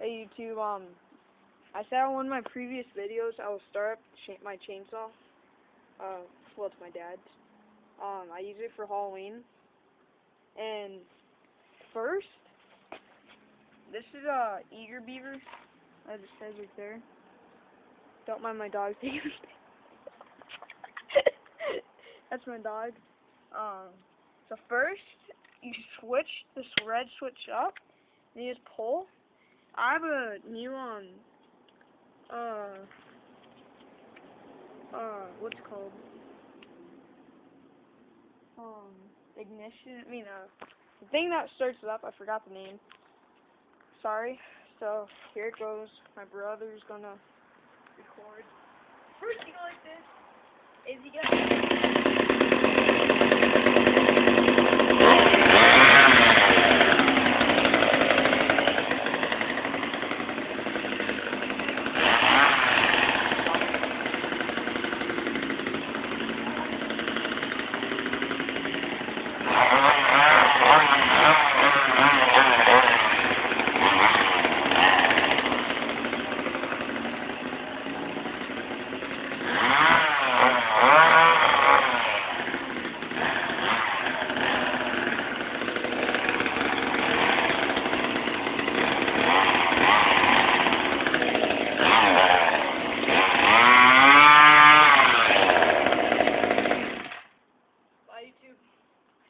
Hey YouTube, I said on one of my previous videos I will start up my chainsaw. Well, it's my dad's. I use it for Halloween. And first, this is a Eager Beaver, as it says right there. Don't mind my dog taking That's my dog. So first, you switch this red switch up, and you just pull. I have a new what's it called? Ignition. The thing that starts it up. I forgot the name. Sorry. So here it goes. My brother's gonna record. First, you go like this. Is he gonna?